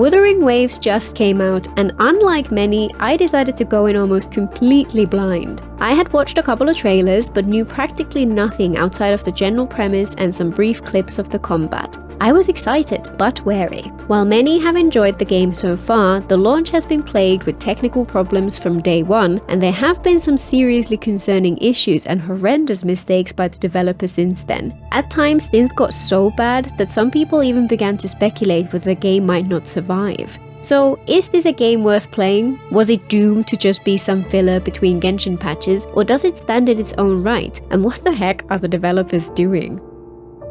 Wuthering Waves just came out, and unlike many, I decided to go in almost completely blind. I had watched a couple of trailers, but knew practically nothing outside of the general premise and some brief clips of the combat. I was excited, but wary. While many have enjoyed the game so far, the launch has been plagued with technical problems from day one, and there have been some seriously concerning issues and horrendous mistakes by the developers since then. At times, things got so bad that some people even began to speculate whether the game might not survive. So, is this a game worth playing? Was it doomed to just be some filler between Genshin patches, or does it stand in its own right? And what the heck are the developers doing?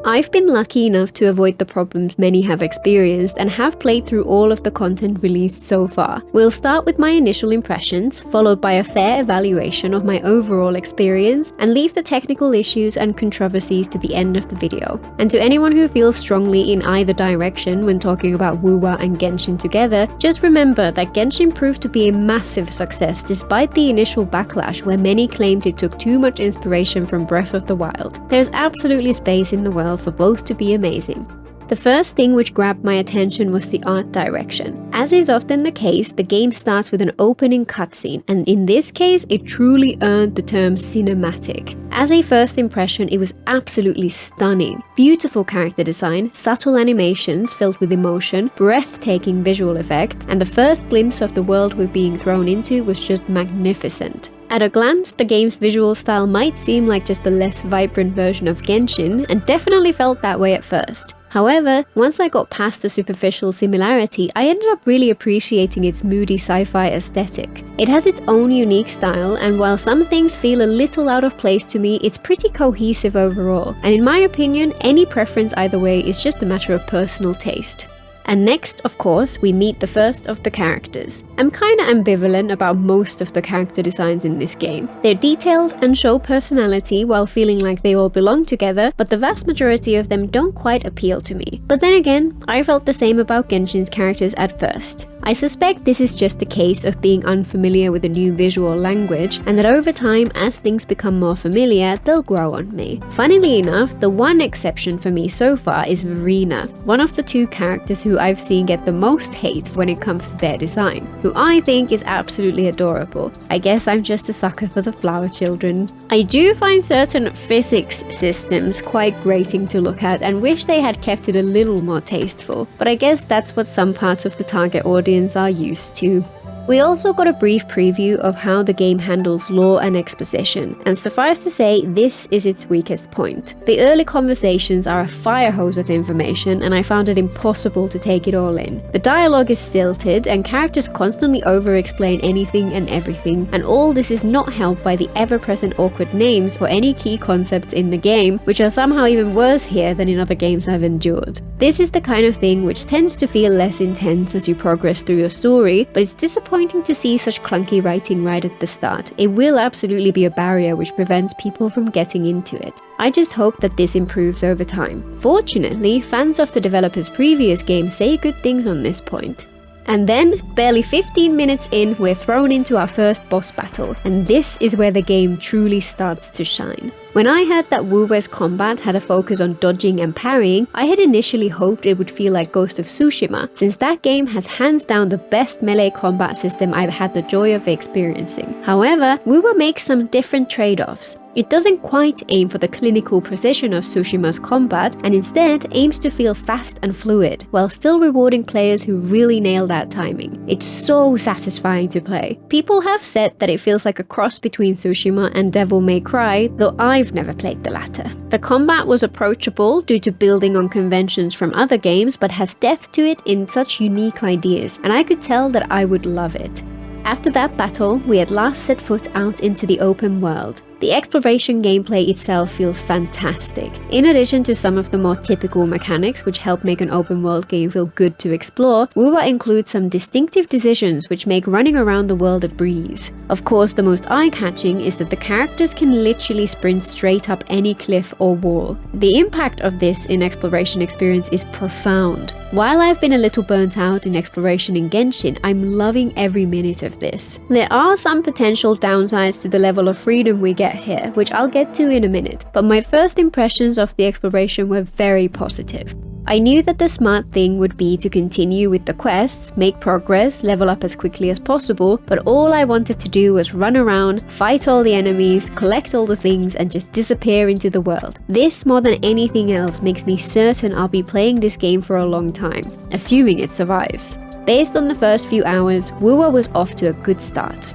I've been lucky enough to avoid the problems many have experienced and have played through all of the content released so far. We'll start with my initial impressions, followed by a fair evaluation of my overall experience, and leave the technical issues and controversies to the end of the video. And to anyone who feels strongly in either direction when talking about wuwa and Genshin together, just remember that Genshin proved to be a massive success despite the initial backlash where many claimed it took too much inspiration from Breath of the Wild. There's absolutely space in the world for both to be amazing. The first thing which grabbed my attention was the art direction. As is often the case, the game starts with an opening cutscene, and in this case, it truly earned the term cinematic. As a first impression, it was absolutely stunning. Beautiful character design, subtle animations filled with emotion, breathtaking visual effects, and the first glimpse of the world we're being thrown into was just magnificent. At a glance, the game's visual style might seem like just a less vibrant version of Genshin, and definitely felt that way at first. However, once I got past the superficial similarity, I ended up really appreciating its moody sci-fi aesthetic. It has its own unique style, and while some things feel a little out of place to me, it's pretty cohesive overall. And in my opinion, any preference either way is just a matter of personal taste. And next, of course, we meet the first of the characters. I'm kinda ambivalent about most of the character designs in this game. They're detailed and show personality while feeling like they all belong together, but the vast majority of them don't quite appeal to me. But then again, I felt the same about Genshin's characters at first. I suspect this is just a case of being unfamiliar with a new visual language, and that over time, as things become more familiar, they'll grow on me. Funnily enough, the one exception for me so far is Verena, one of the two characters who I've seen get the most hate when it comes to their design, who I think is absolutely adorable. I guess I'm just a sucker for the flower children. I do find certain physics systems quite grating to look at and wish they had kept it a little more tasteful, but I guess that's what some parts of the target audience are used to. We also got a brief preview of how the game handles lore and exposition, and suffice to say, this is its weakest point. The early conversations are a fire hose of information, and I found it impossible to take it all in. The dialogue is stilted, and characters constantly over-explain anything and everything, and all this is not helped by the ever-present awkward names for any key concepts in the game, which are somehow even worse here than in other games I've endured. This is the kind of thing which tends to feel less intense as you progress through your story, but it's disappointing to see such clunky writing right at the start. It will absolutely be a barrier which prevents people from getting into it. I just hope that this improves over time. Fortunately, fans of the developer's previous game say good things on this point. And then, barely 15 minutes in, we're thrown into our first boss battle, and this is where the game truly starts to shine. When I heard that wuwa's combat had a focus on dodging and parrying, I had initially hoped it would feel like Ghost of Tsushima, since that game has hands down the best melee combat system I've had the joy of experiencing. However, wuwa makes some different trade-offs. It doesn't quite aim for the clinical precision of Tsushima's combat, and instead aims to feel fast and fluid, while still rewarding players who really nail that timing. It's so satisfying to play. People have said that it feels like a cross between Tsushima and Devil May Cry, though I've never played the latter. The combat was approachable due to building on conventions from other games, but has depth to it in such unique ideas, and I could tell that I would love it. After that battle, we at last set foot out into the open world. The exploration gameplay itself feels fantastic. In addition to some of the more typical mechanics which help make an open world game feel good to explore, wuwa includes some distinctive decisions which make running around the world a breeze. Of course, the most eye-catching is that the characters can literally sprint straight up any cliff or wall. The impact of this in exploration experience is profound. While I've been a little burnt out in exploration in Genshin, I'm loving every minute of this. There are some potential downsides to the level of freedom we get here, which I'll get to in a minute, but my first impressions of the exploration were very positive. I knew that the smart thing would be to continue with the quests, make progress, level up as quickly as possible, but all I wanted to do was run around, fight all the enemies, collect all the things, and just disappear into the world. This, more than anything else, makes me certain I'll be playing this game for a long time, assuming it survives. Based on the first few hours, wuwa was off to a good start.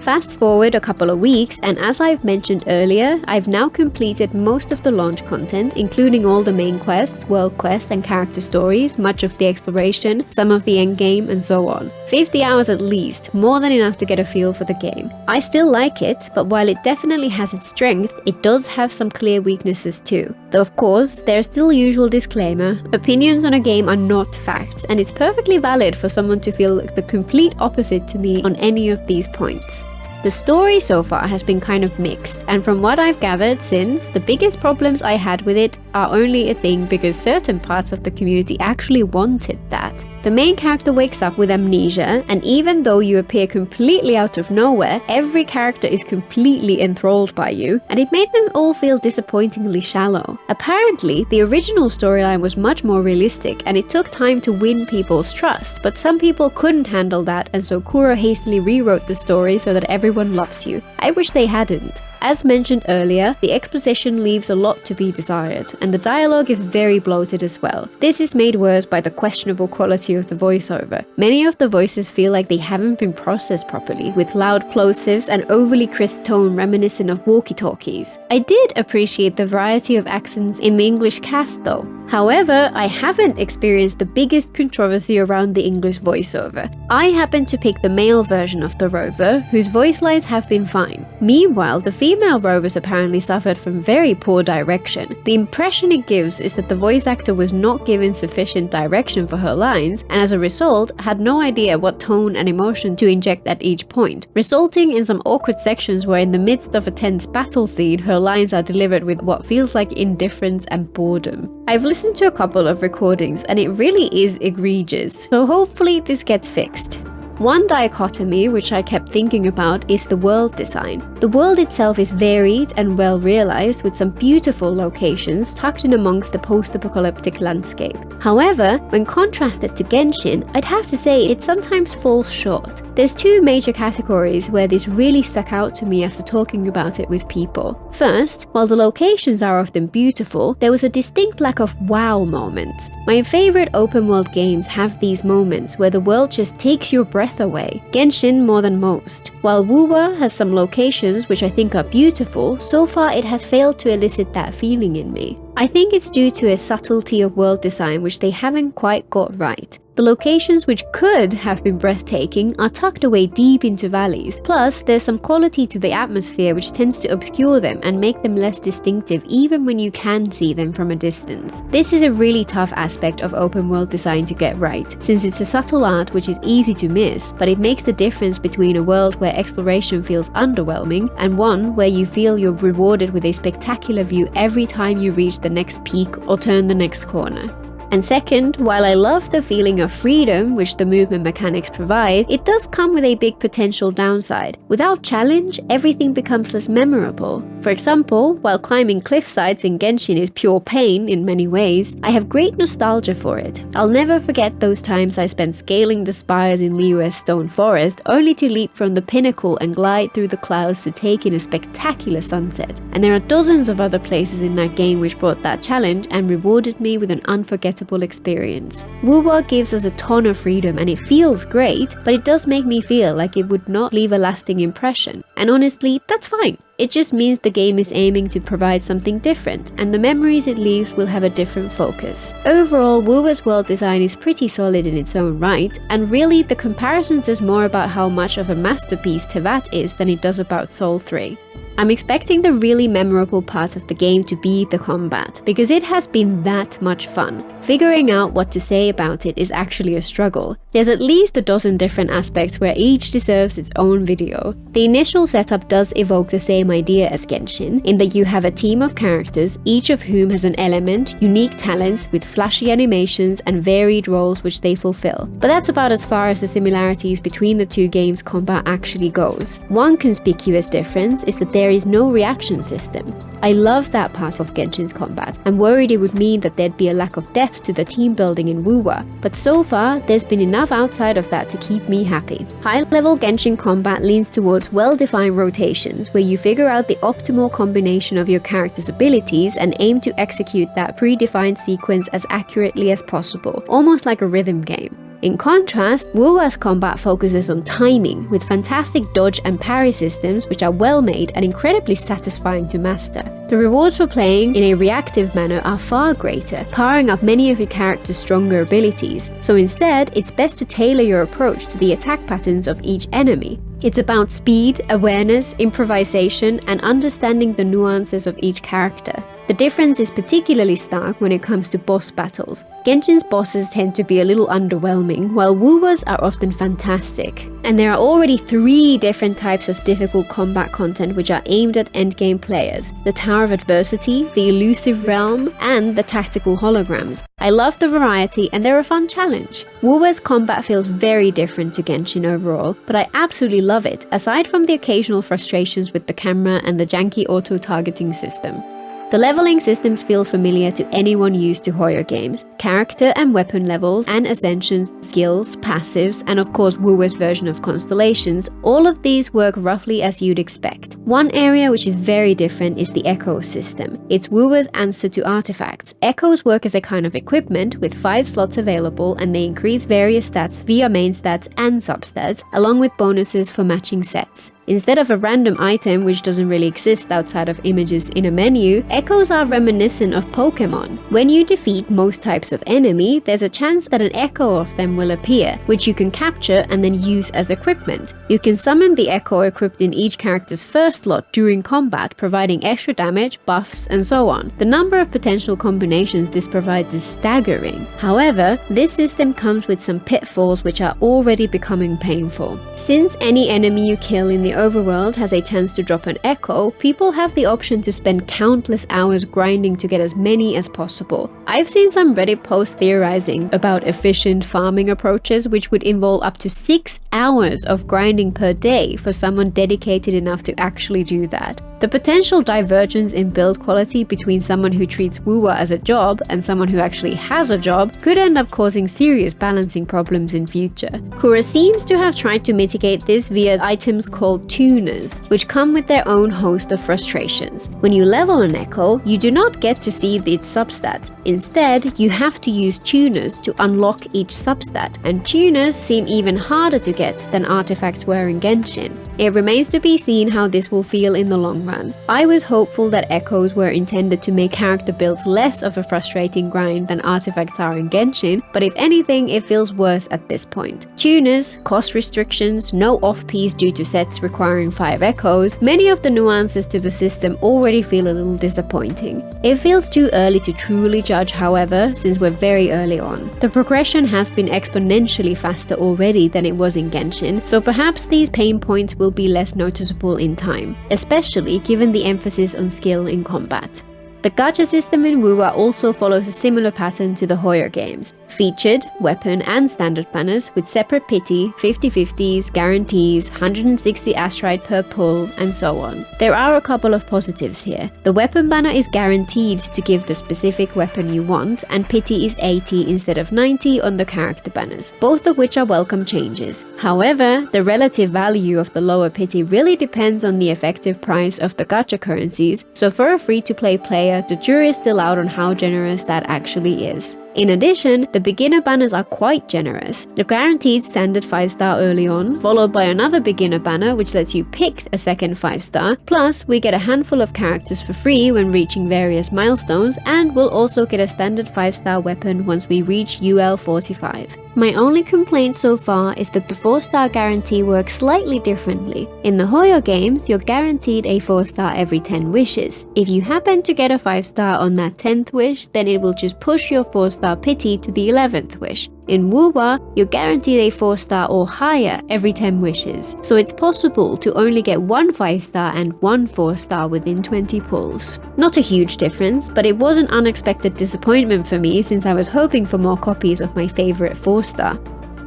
Fast forward a couple of weeks, and as I've mentioned earlier, I've now completed most of the launch content, including all the main quests, world quests and character stories, much of the exploration, some of the endgame, and so on. 50 hours at least, more than enough to get a feel for the game. I still like it, but while it definitely has its strength, it does have some clear weaknesses too. Though of course, there's still usual disclaimer, opinions on a game are not facts, and it's perfectly valid for someone to feel the complete opposite to me on any of these points. The story so far has been kind of mixed, and from what I've gathered since, the biggest problems I had with it are only a thing because certain parts of the community actually wanted that. The main character wakes up with amnesia, and even though you appear completely out of nowhere, every character is completely enthralled by you, and it made them all feel disappointingly shallow. Apparently, the original storyline was much more realistic, and it took time to win people's trust, but some people couldn't handle that, and so Kuro hastily rewrote the story so that everyone loves you. I wish they hadn't. As mentioned earlier, the exposition leaves a lot to be desired, and the dialogue is very bloated as well. This is made worse by the questionable quality of the voiceover. Many of the voices feel like they haven't been processed properly, with loud plosives and overly crisp tone reminiscent of walkie-talkies. I did appreciate the variety of accents in the English cast though. However, I haven't experienced the biggest controversy around the English voiceover. I happened to pick the male version of the rover, whose voice lines have been fine. Meanwhile, the female rovers apparently suffered from very poor direction. The impression it gives is that the voice actor was not given sufficient direction for her lines, and as a result, had no idea what tone and emotion to inject at each point, resulting in some awkward sections where in the midst of a tense battle scene, her lines are delivered with what feels like indifference and boredom. I've listened to a couple of recordings and it really is egregious, so hopefully this gets fixed. One dichotomy which I kept thinking about is the world design. The world itself is varied and well realized, with some beautiful locations tucked in amongst the post-apocalyptic landscape. However, when contrasted to Genshin, I'd have to say it sometimes falls short. There's two major categories where this really stuck out to me after talking about it with people. First, while the locations are often beautiful, there was a distinct lack of wow moments. My favorite open world games have these moments where the world just takes your breath away. Genshin more than most. While wuwa has some locations which I think are beautiful, so far it has failed to elicit that feeling in me. I think it's due to a subtlety of world design which they haven't quite got right. The locations which could have been breathtaking are tucked away deep into valleys. Plus, there's some quality to the atmosphere which tends to obscure them and make them less distinctive even when you can see them from a distance. This is a really tough aspect of open world design to get right, since it's a subtle art which is easy to miss, but it makes the difference between a world where exploration feels underwhelming and one where you feel you're rewarded with a spectacular view every time you reach the next peak or turn the next corner. And second, while I love the feeling of freedom which the movement mechanics provide, it does come with a big potential downside. Without challenge, everything becomes less memorable. For example, while climbing cliff sides in Genshin is pure pain in many ways, I have great nostalgia for it. I'll never forget those times I spent scaling the spires in Liyue's stone forest, only to leap from the pinnacle and glide through the clouds to take in a spectacular sunset. And there are dozens of other places in that game which brought that challenge and rewarded me with an unforgettable experience. wuwa gives us a ton of freedom and it feels great, but it does make me feel like it would not leave a lasting impression. And honestly, that's fine. It just means the game is aiming to provide something different, and the memories it leaves will have a different focus. Overall, wuwa's world design is pretty solid in its own right, and really the comparison says more about how much of a masterpiece Tevat is than it does about Soul 3. I'm expecting the really memorable part of the game to be the combat, because it has been that much fun. Figuring out what to say about it is actually a struggle. There's at least a dozen different aspects where each deserves its own video. The initial setup does evoke the same idea as Genshin, in that you have a team of characters, each of whom has an element, unique talents, with flashy animations and varied roles which they fulfill. But that's about as far as the similarities between the two games' combat actually goes. One conspicuous difference is that there there is no reaction system. I love that part of Genshin's combat. I'm worried it would mean that there'd be a lack of depth to the team building in wuwa, but so far there's been enough outside of that to keep me happy. High-level Genshin combat leans towards well-defined rotations, where you figure out the optimal combination of your character's abilities and aim to execute that predefined sequence as accurately as possible, almost like a rhythm game. In contrast, wuwa's combat focuses on timing, with fantastic dodge and parry systems which are well made and incredibly satisfying to master. The rewards for playing in a reactive manner are far greater, powering up many of your character's stronger abilities, so instead it's best to tailor your approach to the attack patterns of each enemy. It's about speed, awareness, improvisation, and understanding the nuances of each character. The difference is particularly stark when it comes to boss battles. Genshin's bosses tend to be a little underwhelming, while wuwa's are often fantastic. And there are already 3 different types of difficult combat content which are aimed at endgame players: the Tower of Adversity, the Elusive Realm, and the Tactical Holograms. I love the variety and they're a fun challenge. wuwa's combat feels very different to Genshin overall, but I absolutely love it, aside from the occasional frustrations with the camera and the janky auto-targeting system. The leveling systems feel familiar to anyone used to horror games. Character and weapon levels and ascensions, skills, passives, and of course wuwa's version of constellations, all of these work roughly as you'd expect. One area which is very different is the echo system. It's wuwa's answer to artifacts. Echoes work as a kind of equipment with 5 slots available, and they increase various stats via main stats and substats, along with bonuses for matching sets. Instead of a random item which doesn't really exist outside of images in a menu, echoes are reminiscent of Pokemon. When you defeat most types of enemy, there's a chance that an echo of them will appear, which you can capture and then use as equipment. You can summon the echo equipped in each character's first slot during combat, providing extra damage, buffs, and so on. The number of potential combinations this provides is staggering. However, this system comes with some pitfalls which are already becoming painful. Since any enemy you kill in the overworld has a chance to drop an echo, people have the option to spend countless hours grinding to get as many as possible. I've seen some Reddit posts theorizing about efficient farming approaches which would involve up to 6 hours of grinding per day for someone dedicated enough to actually do that. The potential divergence in build quality between someone who treats wuwa as a job and someone who actually has a job could end up causing serious balancing problems in future. Kura seems to have tried to mitigate this via items called tuners, which come with their own host of frustrations. When you level an echo, you do not get to see its substats. Instead, you have to use tuners to unlock each substat, and tuners seem even harder to get than artifacts were in Genshin. It remains to be seen how this will feel in the long run. I was hopeful that echoes were intended to make character builds less of a frustrating grind than artifacts are in Genshin, but if anything, it feels worse at this point. Tuners, cost restrictions, no off-piece due to sets requiring 5 echoes, many of the nuances to the system already feel a little disappointing. It feels too early to truly judge, however, since we're very early on. The progression has been exponentially faster already than it was in Genshin, so perhaps these pain points will be less noticeable in time, especially given the emphasis on skill in combat. The gacha system in wuwa also follows a similar pattern to the horror games. Featured, weapon and standard banners with separate pity, 50/50s, guarantees, 160 astrite per pull, and so on. There are a couple of positives here. The weapon banner is guaranteed to give the specific weapon you want, and pity is 80 instead of 90 on the character banners, both of which are welcome changes. However, the relative value of the lower pity really depends on the effective price of the gacha currencies, so for a free-to-play player, the jury is still out on how generous that actually is. In addition, the beginner banners are quite generous. The guaranteed standard 5-star early on, followed by another beginner banner which lets you pick a second 5-star, plus we get a handful of characters for free when reaching various milestones, and we'll also get a standard 5-star weapon once we reach UL 45. My only complaint so far is that the 4-star guarantee works slightly differently. In the Hoyo games, you're guaranteed a 4-star every 10 wishes. If you happen to get a 5-star on that 10th wish, then it will just push your 4-star pity to the 11th wish. In wuwa, you're guaranteed a 4-star or higher every 10 wishes, so it's possible to only get 1 5-star and 1 4-star within 20 pulls. Not a huge difference, but it was an unexpected disappointment for me since I was hoping for more copies of my favorite 4-star.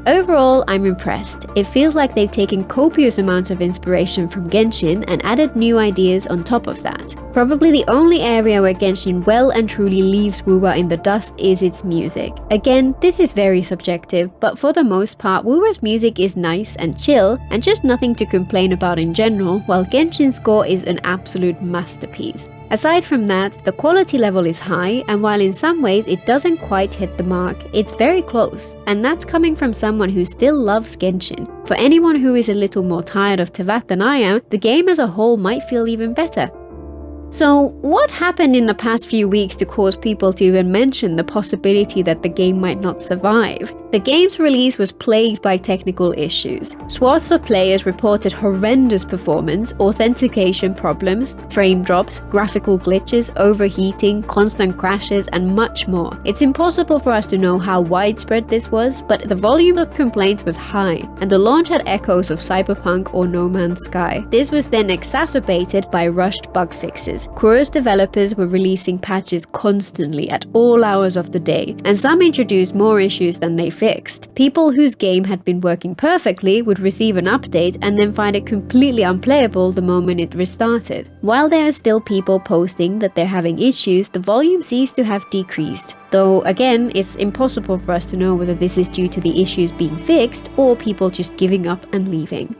Overall, I'm impressed. It feels like they've taken copious amounts of inspiration from Genshin and added new ideas on top of that. Probably the only area where Genshin well and truly leaves wuwa in the dust is its music. Again, this is very subjective, but for the most part, wuwa's music is nice and chill and just nothing to complain about in general, while Genshin's score is an absolute masterpiece. Aside from that, the quality level is high, and while in some ways it doesn't quite hit the mark, it's very close. And that's coming from someone who still loves Genshin. For anyone who is a little more tired of Tevat than I am, the game as a whole might feel even better. So, what happened in the past few weeks to cause people to even mention the possibility that the game might not survive? The game's release was plagued by technical issues. Swaths of players reported horrendous performance, authentication problems, frame drops, graphical glitches, overheating, constant crashes, and much more. It's impossible for us to know how widespread this was, but the volume of complaints was high, and the launch had echoes of Cyberpunk or No Man's Sky. This was then exacerbated by rushed bug fixes. Kuro's developers were releasing patches constantly at all hours of the day, and some introduced more issues than they fixed. People whose game had been working perfectly would receive an update and then find it completely unplayable the moment it restarted. While there are still people posting that they're having issues, the volume seems to have decreased. Though again, it's impossible for us to know whether this is due to the issues being fixed or people just giving up and leaving.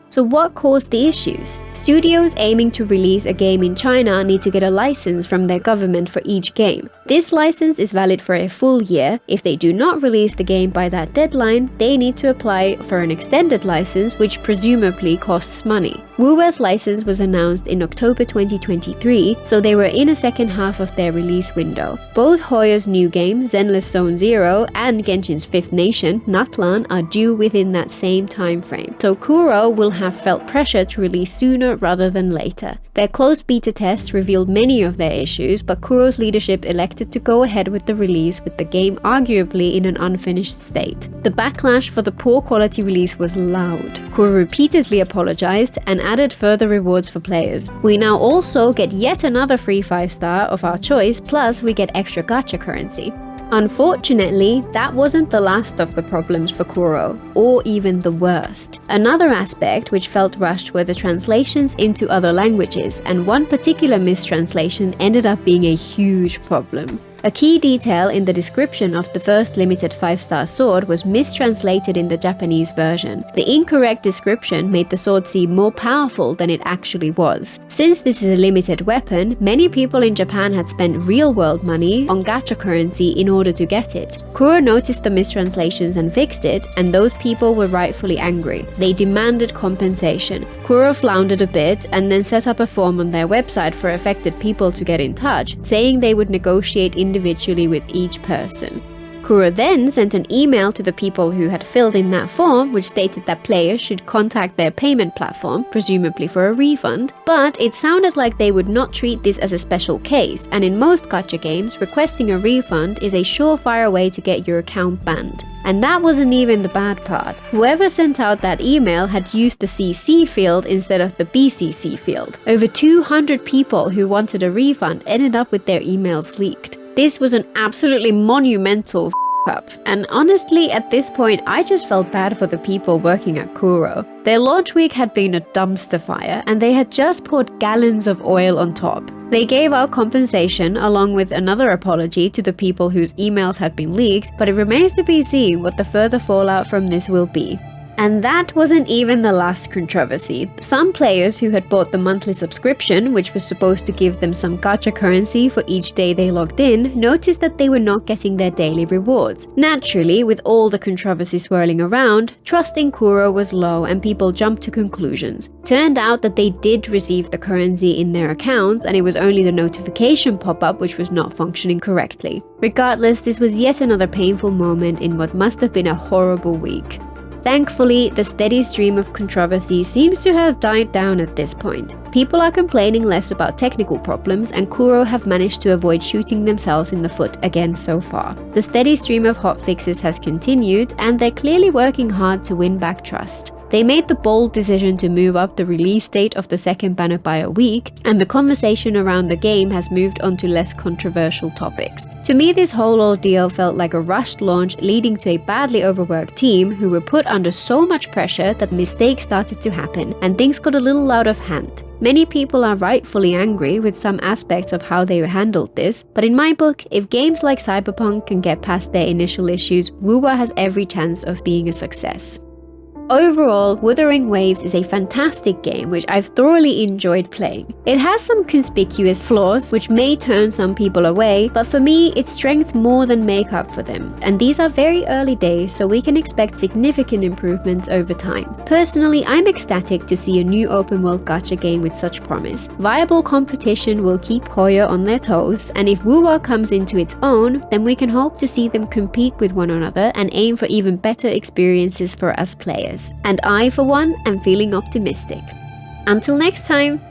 So what caused the issues? Studios aiming to release a game in China need to get a license from their government for each game. This license is valid for a full year. If they do not release the game by that deadline, they need to apply for an extended license, which presumably costs money. wuwa's license was announced in October 2023, so they were in a second half of their release window. Both Hoyo's new game, Zenless Zone Zero, and Genshin's fifth nation, Natlan, are due within that same time frame. So Kuro will have felt pressure to release sooner rather than later. Their closed beta tests revealed many of their issues, but Kuro's leadership elected to go ahead with the release, with the game arguably in an unfinished state. The backlash for the poor quality release was loud. Kuro repeatedly apologized and added further rewards for players. We now also get yet another free 5-star of our choice, plus we get extra gacha currency. Unfortunately, that wasn't the last of the problems for Kuro, or even the worst. Another aspect which felt rushed were the translations into other languages, and one particular mistranslation ended up being a huge problem. A key detail in the description of the first limited 5-star sword was mistranslated in the Japanese version. The incorrect description made the sword seem more powerful than it actually was. Since this is a limited weapon, many people in Japan had spent real-world money on gacha currency in order to get it. Kuro noticed the mistranslations and fixed it, and those people were rightfully angry. They demanded compensation. Kuro floundered a bit and then set up a form on their website for affected people to get in touch, saying they would negotiate individually with each person. Kuro then sent an email to the people who had filled in that form, which stated that players should contact their payment platform, presumably for a refund, but it sounded like they would not treat this as a special case, and in most gacha games, requesting a refund is a surefire way to get your account banned. And that wasn't even the bad part. Whoever sent out that email had used the CC field instead of the BCC field. Over 200 people who wanted a refund ended up with their emails leaked. This was an absolutely monumental up, and honestly at this point I just felt bad for the people working at Kuro. Their launch week had been a dumpster fire, and they had just poured gallons of oil on top. They gave out compensation along with another apology to the people whose emails had been leaked, but it remains to be seen what the further fallout from this will be. And that wasn't even the last controversy. Some players who had bought the monthly subscription, which was supposed to give them some gacha currency for each day they logged in, noticed that they were not getting their daily rewards. Naturally, with all the controversy swirling around, trust in Kuro was low and people jumped to conclusions. Turned out that they did receive the currency in their accounts, and it was only the notification pop-up which was not functioning correctly. Regardless, this was yet another painful moment in what must have been a horrible week. Thankfully, the steady stream of controversy seems to have died down at this point. People are complaining less about technical problems, and Kuro have managed to avoid shooting themselves in the foot again so far. The steady stream of hotfixes has continued, and they're clearly working hard to win back trust. They made the bold decision to move up the release date of the second banner by a week, and the conversation around the game has moved on to less controversial topics. To me, this whole ordeal felt like a rushed launch leading to a badly overworked team who were put under so much pressure that mistakes started to happen and things got a little out of hand. Many people are rightfully angry with some aspects of how they handled this, but in my book, if games like Cyberpunk can get past their initial issues, wuwa has every chance of being a success. Overall, Wuthering Waves is a fantastic game which I've thoroughly enjoyed playing. It has some conspicuous flaws which may turn some people away, but for me its strengths more than make up for them, and these are very early days, so we can expect significant improvements over time. Personally, I'm ecstatic to see a new open world gacha game with such promise. Viable competition will keep Hoya on their toes, and if wuwa comes into its own, then we can hope to see them compete with one another and aim for even better experiences for us players. And I, for one, am feeling optimistic. Until next time!